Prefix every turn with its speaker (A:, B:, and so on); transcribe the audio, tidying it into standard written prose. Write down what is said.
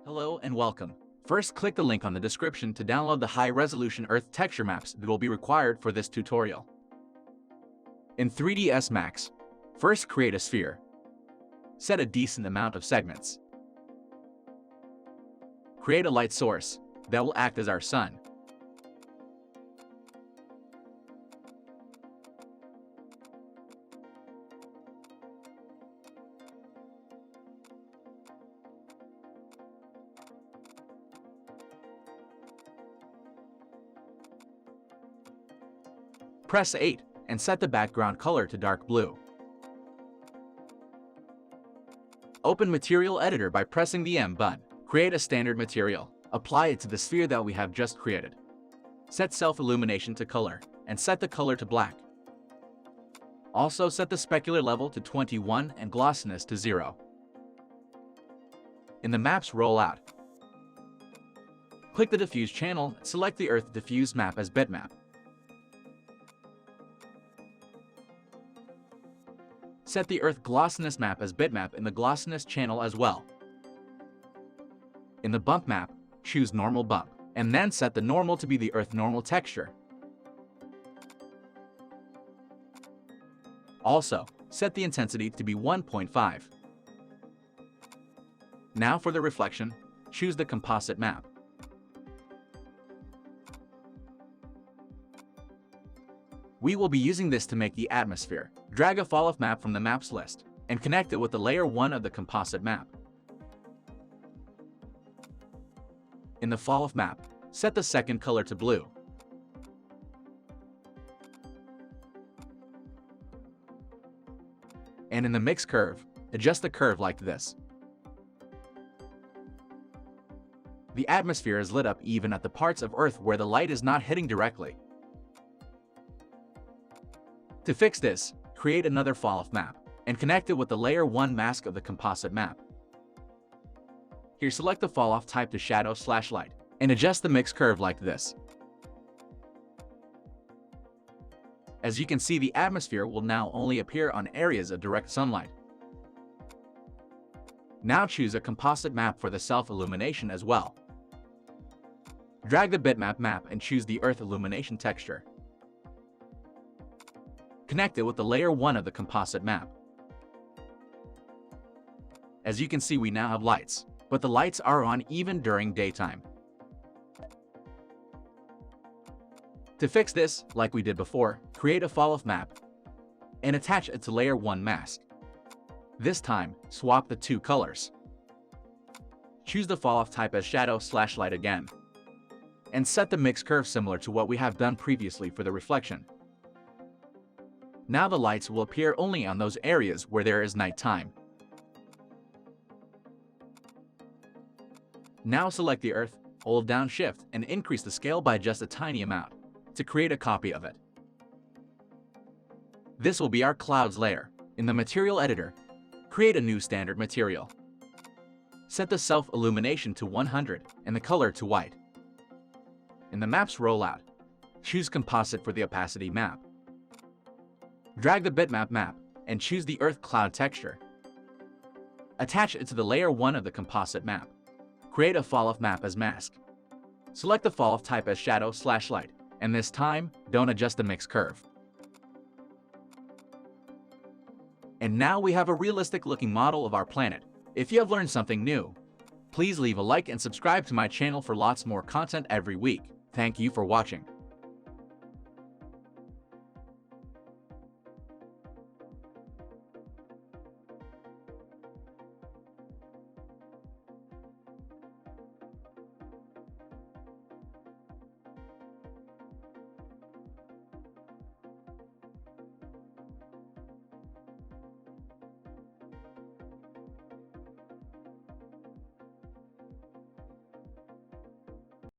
A: Hello and welcome. First, click the link on the description to download the high-resolution Earth texture maps that will be required for this tutorial. In 3ds Max, first create a sphere. Set a decent amount of segments. Create a light source that will act as our sun. Press 8 and set the background color to dark blue. Open Material Editor by pressing the M button. Create a standard material. Apply it to the sphere that we have just created. Set self-illumination to color and set the color to black. Also set the specular level to 21 and glossiness to 0. In the Maps rollout, click the Diffuse channel and select the Earth Diffuse map as bitmap. Set the Earth Glossiness map as bitmap in the Glossiness channel as well. In the Bump map, choose Normal Bump, and then set the normal to be the Earth Normal texture. Also, set the intensity to be 1.5. Now for the reflection, choose the Composite map. We will be using this to make the atmosphere. Drag a fall-off map from the maps list and connect it with the layer 1 of the composite map. In the fall-off map, set the second color to blue. And in the mix curve, adjust the curve like this. The atmosphere is lit up even at the parts of Earth where the light is not hitting directly. To fix this, create another fall-off map and connect it with the layer 1 mask of the composite map. Here, select the fall-off type to shadow/light and adjust the mix curve like this. As you can see, the atmosphere will now only appear on areas of direct sunlight. Now choose a composite map for the self-illumination as well. Drag the bitmap map and choose the Earth Illumination texture. Connect it with the layer 1 of the composite map. As you can see, we now have lights, but the lights are on even during daytime. To fix this, like we did before, create a fall-off map and attach it to layer 1 mask. This time, swap the two colors. Choose the fall-off type as shadow/light again, and set the mix curve similar to what we have done previously for the reflection. Now the lights will appear only on those areas where there is nighttime. Now select the Earth, hold down Shift, and increase the scale by just a tiny amount to create a copy of it. This will be our clouds layer. In the Material Editor, create a new standard material. Set the self-illumination to 100 and the color to white. In the Maps rollout, choose Composite for the opacity map. Drag the bitmap map and choose the Earth cloud texture. Attach it to the layer 1 of the composite map. Create a fall-off map as mask. Select the fall-off type as shadow/light, and this time, don't adjust the mix curve. And now we have a realistic looking model of our planet. If you have learned something new, please leave a like and subscribe to my channel for lots more content every week. Thank you for watching.